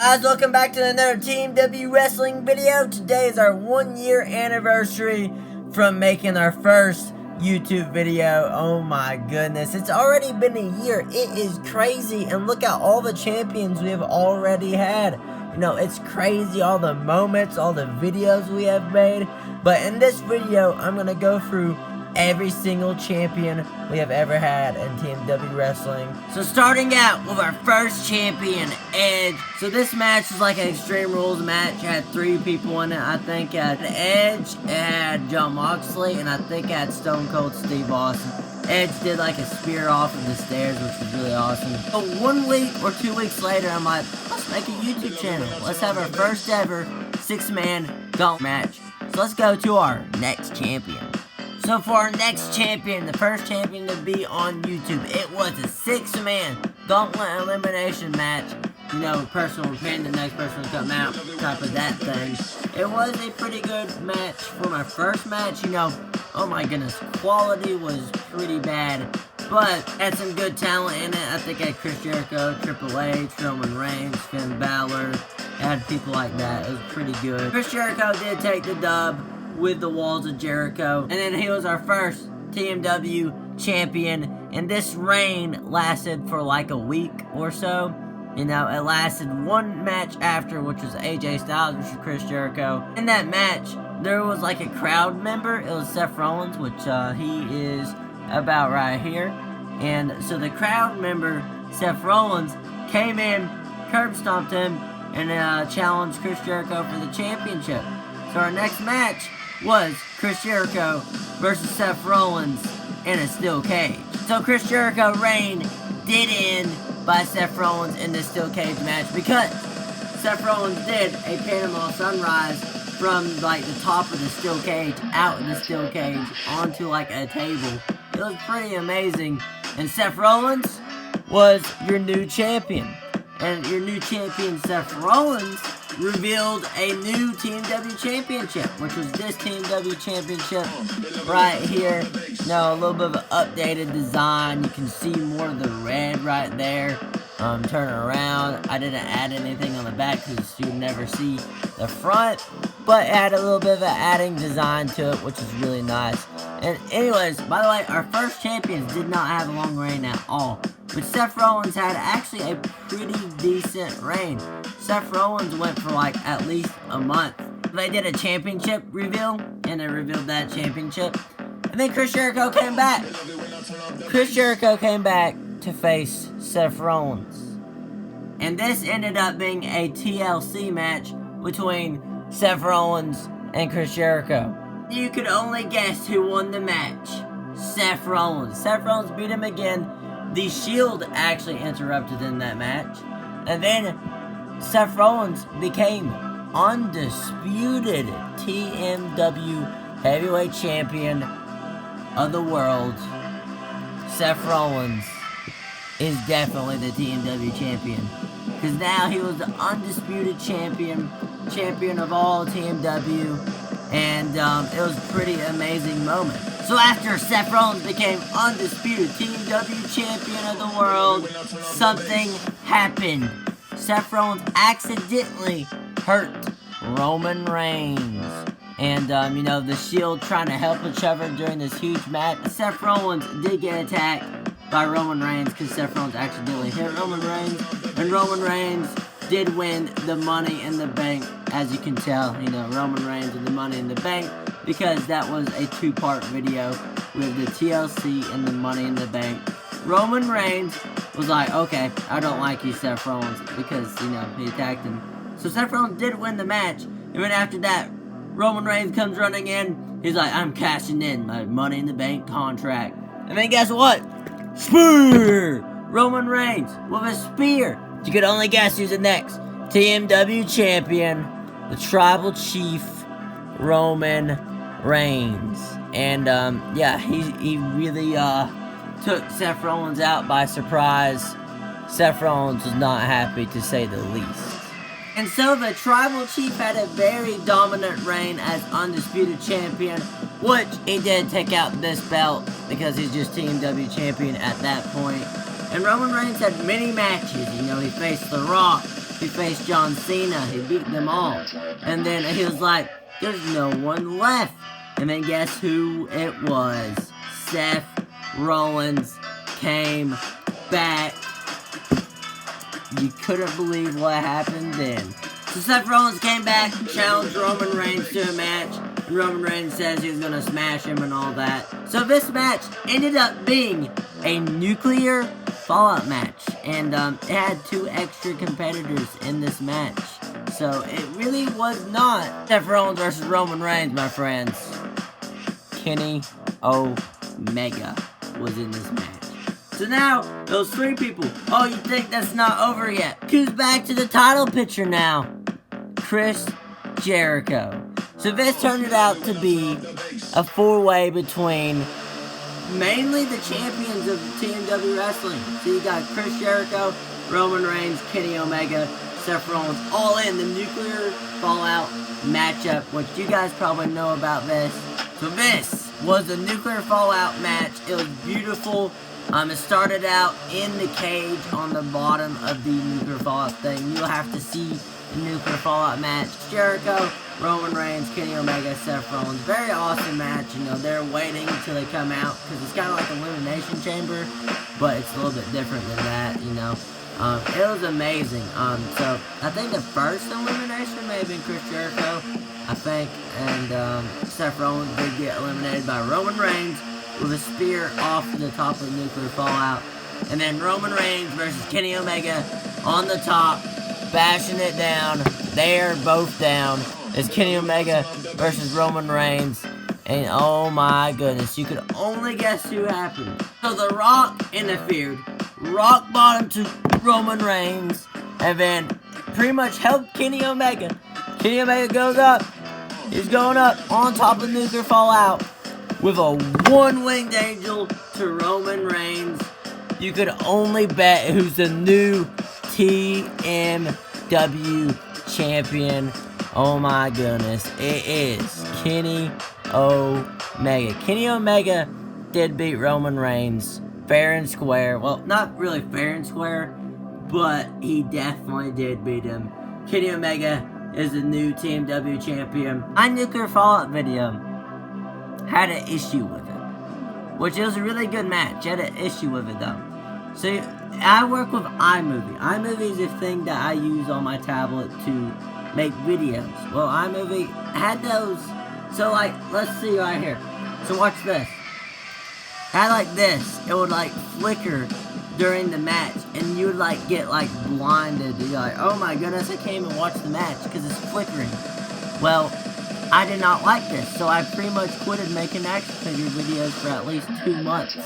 Guys, welcome back to another TMW wrestling video. Today is our 1-year anniversary from making our first YouTube video. Oh my goodness, it's already been a year. It is crazy, and look at all the champions we have already had. You know, it's crazy, all the moments, all the videos we have made. But in this video, I'm gonna go through every single champion we have ever had in TMW wrestling. So starting out with our first champion, Edge. So this match is like an Extreme Rules match. It had 3 people in it. I think it had Edge, it had John Moxley, and I think it had Stone Cold Steve Austin. Edge did like a spear off of the stairs, which was really awesome. So 1 week or 2 weeks later, I'm like, let's make a YouTube channel. Let's have our first ever 6-man gauntlet match. So let's go to our next champion. So for our next champion, the first champion to be on YouTube, it was a 6-man gauntlet elimination match. You know, person will pin, the next person will come out, type of that thing. It was a pretty good match for my first match. You know, oh my goodness, quality was pretty bad, but had some good talent in it. I think I had Chris Jericho, Triple H, Roman Reigns, Finn Balor. I had people like that. It was pretty good. Chris Jericho did take the dub with the Walls of Jericho, and then he was our first TMW champion, and this reign lasted for like a week or so. You know, it lasted 1 match after, which was AJ Styles versus Chris Jericho. In that match, there was like a crowd member. It was Seth Rollins, which he is about right here. And so the crowd member, Seth Rollins, came in, curb stomped him, and challenged Chris Jericho for the championship. So our next match was Chris Jericho versus Seth Rollins in a steel cage. So Chris Jericho reign did end by Seth Rollins in the steel cage match because Seth Rollins did a Panama Sunrise from like the top of the steel cage out of the steel cage onto like a table. It was pretty amazing, and Seth Rollins was your new champion. And your new champion, Seth Rollins, revealed a new TMW championship, which was this TMW championship right here. Now, a little bit of an updated design. You can see more of the red right there. Turn it around. I didn't add anything on the back because you'd never see the front, but it had a little bit of an adding design to it, which is really nice. And anyways, by the way, our first champions did not have a long reign at all, but Seth Rollins had actually a pretty decent reign. Seth Rollins went for like at least a month. They did a championship reveal, and they revealed that championship. And then Chris Jericho came back. Chris Jericho came back to face Seth Rollins. And this ended up being a TLC match between Seth Rollins and Chris Jericho. You could only guess who won the match. Seth Rollins. Seth Rollins beat him again. The Shield actually interrupted in that match. And then Seth Rollins became undisputed TMW heavyweight champion of the world. Seth Rollins is definitely the TMW champion, because now he was the undisputed champion of all TMW, and it was a pretty amazing moment. So after Seth Rollins became undisputed TMW champion of the world, something happened. Seth Rollins accidentally hurt Roman Reigns. And, you know, the Shield trying to help each other during this huge match. Seth Rollins did get attacked by Roman Reigns because Seth Rollins accidentally hit Roman Reigns. And Roman Reigns did win the Money in the Bank, as you can tell. You know, Roman Reigns and the Money in the Bank, because that was a 2-part video with the TLC and the Money in the Bank. Roman Reigns was like, okay, I don't like you, Seth Rollins, because, you know, he attacked him. So Seth Rollins did win the match, and then after that, Roman Reigns comes running in. He's like, I'm cashing in my Money in the Bank contract. And then guess what? Spear! Roman Reigns with a spear. You could only guess who's the next TMW champion, the Tribal Chief, Roman Reigns. And, yeah, he really, took Seth Rollins out by surprise. Seth Rollins was not happy, to say the least. And so the Tribal Chief had a very dominant reign as undisputed champion, which he did take out this belt because he's just TMW champion at that point. And Roman Reigns had many matches. You know, he faced The Rock, he faced John Cena. He beat them all. And then he was like, there's no one left. And then guess who it was? Seth Rollins came back. You couldn't believe what happened then. So Seth Rollins came back, challenged Roman Reigns to a match. And Roman Reigns says he was going to smash him and all that. So this match ended up being a nuclear fallout match. And it had 2 extra competitors in this match. So it really was not Seth Rollins versus Roman Reigns, my friends. Kenny Omega was in this match. So now, those 3 people. Oh, you think that's not over yet? Who's back to the title picture now? Chris Jericho. So this turned out to be a 4-way between mainly the champions of TMW Wrestling. So you got Chris Jericho, Roman Reigns, Kenny Omega, Seth Rollins, all in the nuclear fallout matchup, which you guys probably know about this. So this was the nuclear fallout match. It was beautiful. It started out in the cage on the bottom of the nuclear fallout thing. You'll have to see the nuclear fallout match. Jericho, Roman Reigns, Kenny Omega, Seth Rollins. Very awesome match. You know, they're waiting until they come out because it's kind of like an elimination chamber, but it's a little bit different than that, you know. It was amazing. So I think the first elimination may have been Chris Jericho, I think, and Seth Rollins did get eliminated by Roman Reigns with a spear off the top of the nuclear fallout. And then Roman Reigns versus Kenny Omega on the top, bashing it down. They're both down. It's Kenny Omega versus Roman Reigns. And oh my goodness, you could only guess who happened. So The Rock interfered. Rock bottom to Roman Reigns. And then pretty much helped Kenny Omega. Kenny Omega goes up. He's going up on top of nuclear fallout with a one-winged angel to Roman Reigns. You could only bet who's the new TMW champion. Oh my goodness. It is Kenny Omega. Kenny Omega did beat Roman Reigns fair and square. Well, not really fair and square, but he definitely did beat him. Kenny Omega is the new TMW champion. My nuclear fallout video had an issue with it, which it was a really good match. Had an issue with it though. So I work with iMovie. iMovie is a thing that I use on my tablet to make videos. Well, iMovie had those. So like, let's see right here. So watch this. Had like this. It would like flicker during the match, and you would like get like blinded. You're like, oh my goodness, I can't even watch the match because it's flickering. Well, I did not like this, so I pretty much quitted making action figure videos for at least 2 months.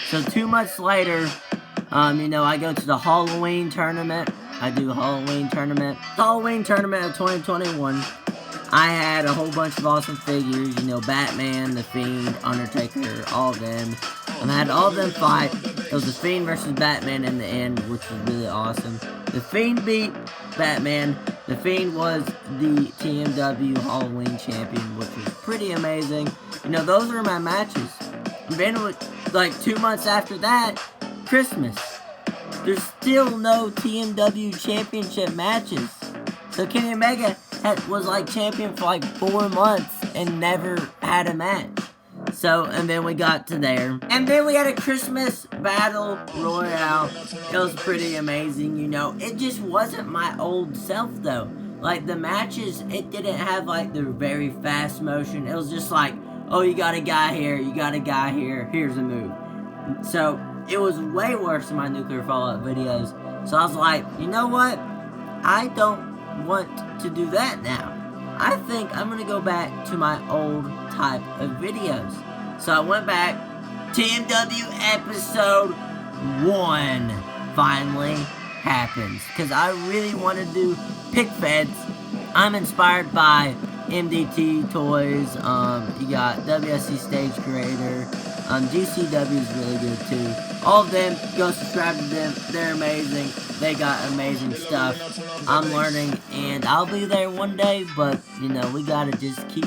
So 2 months later, you know, I go to the Halloween tournament. I do a Halloween tournament. Halloween tournament of 2021. I had a whole bunch of awesome figures, you know, Batman, The Fiend, Undertaker, all of them. And I had all of them fight. It was The Fiend versus Batman in the end, which was really awesome. The Fiend beat Batman. The Fiend was the TMW Halloween champion, which was pretty amazing. You know, those were my matches. And then, like 2 months after that, Christmas. There's still no TMW championship matches. So Kenny Omega was like champion for like 4 months and never had a match. So, and then we got to there. And then we had a Christmas Battle Royale. It was pretty amazing, you know. It just wasn't my old self, though. Like, the matches, it didn't have, like, the very fast motion. It was just like, oh, you got a guy here, you got a guy here, here's a move. So, it was way worse than my Nuclear Fallout videos. So, I was like, you know what? I don't want to do that now. I think I'm going to go back to my old type of videos. So I went back. TMW episode 1 finally happens. Because I really want to do pick feds. I'm inspired by MDT Toys. You got WSC Stage Creator. GCW is really good too. All of them, go subscribe to them. They're amazing. They got amazing stuff. I'm learning, and I'll be there one day, but, you know, we gotta just keep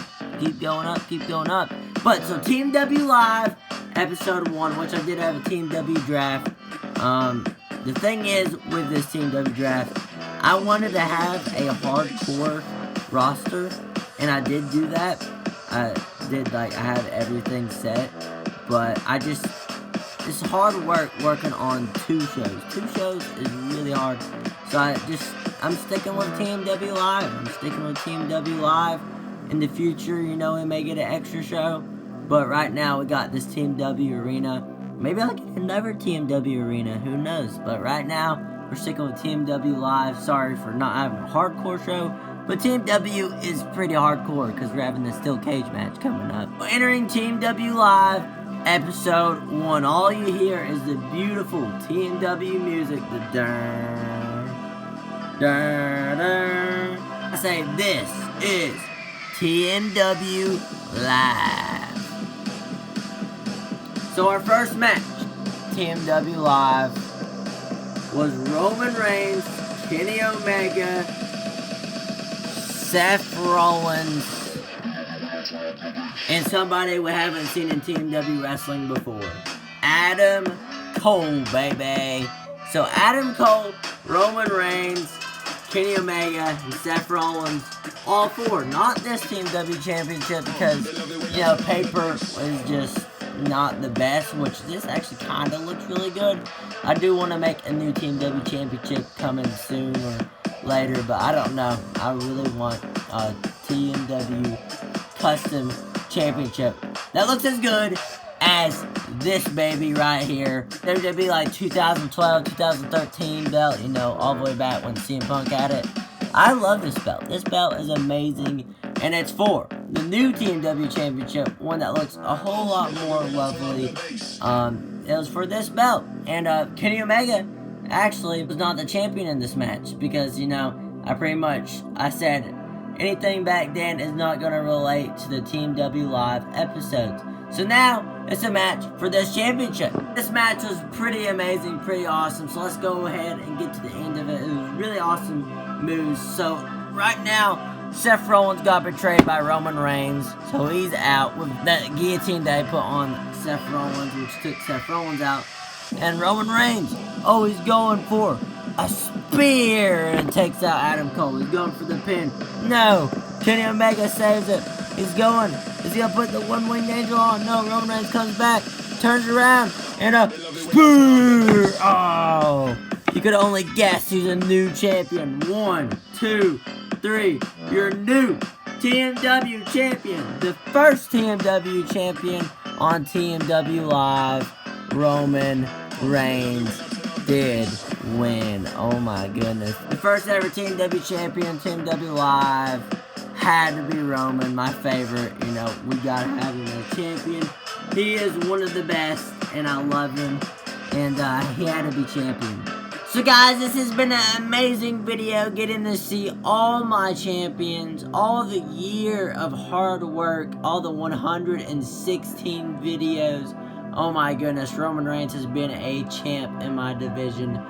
going up, keep going up. But, so, TMW Live, episode 1, which I did have a TMW draft. The thing is, with this TMW draft, I wanted to have a hardcore roster, and I did do that. I had everything set, but it's hard work working on 2 shows. 2 shows is really hard, so I'm sticking with TMW Live. I'm sticking with TMW Live. In the future, you know, we may get an extra show, but right now we got this TMW Arena. Maybe I'll get another TMW Arena, who knows? But right now, we're sticking with TMW Live. Sorry for not having a hardcore show, but TMW is pretty hardcore because we're having the steel cage match coming up. Entering TMW Live, episode 1. All you hear is the beautiful TMW music, the dun, dun, dun. I say this is TMW Live. So our first match, TMW Live, was Roman Reigns, Kenny Omega, Seth Rollins, and somebody we haven't seen in TMW Wrestling before, Adam Cole, baby. So Adam Cole, Roman Reigns, Kenny Omega, and Seth Rollins, all 4. Not this TMW Championship because, you know, paper is just not the best, which this actually kind of looks really good. I do want to make a new TMW Championship coming soon or later, but I don't know. I really want a TMW Custom Championship that looks as good as this baby right here. WWE like 2012, 2013 belt, you know, all the way back when CM Punk had it. I love this belt. This belt is amazing, and it's for the new TMW Championship, one that looks a whole lot more lovely. It was for this belt, and Kenny Omega actually was not the champion in this match because, you know, I said anything back then is not going to relate to the TMW Live episodes. So now, it's a match for this championship. This match was pretty amazing, pretty awesome, so let's go ahead and get to the end of it. It was really awesome moves. So, right now, Seth Rollins got betrayed by Roman Reigns, so he's out with that guillotine that they put on Seth Rollins, which took Seth Rollins out. And Roman Reigns, he's going for a spear and takes out Adam Cole. He's going for the pin. No, Kenny Omega saves it. Is he gonna put the one-winged angel on? No, Roman Reigns comes back, turns around, and a spear! Oh, you could only guess who's a new champion. 1, 2, 3. Your new TMW champion. The first TMW champion on TMW Live, Roman Reigns, did win. Oh my goodness. The first ever TMW champion, TMW Live, had to be Roman, my favorite. You know, we gotta have him as champion. He is one of the best, and I love him. And he had to be champion. So guys, this has been an amazing video, getting to see all my champions, all the year of hard work, all the 116 videos. Oh my goodness, Roman Reigns has been a champ in my division.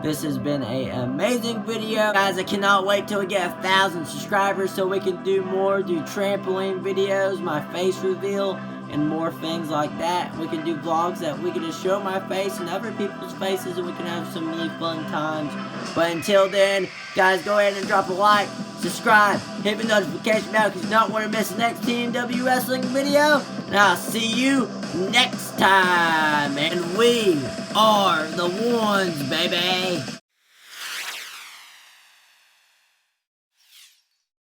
This has been an amazing video. Guys, I cannot wait till we get 1,000 subscribers so we can do trampoline videos, my face reveal, and more things like that. We can do vlogs that we can just show my face and other people's faces, and we can have some really fun times. But until then, guys, go ahead and drop a like, subscribe, hit the notification bell because you don't want to miss the next TMW Wrestling video. And I'll see you next time. And we are the ones, baby.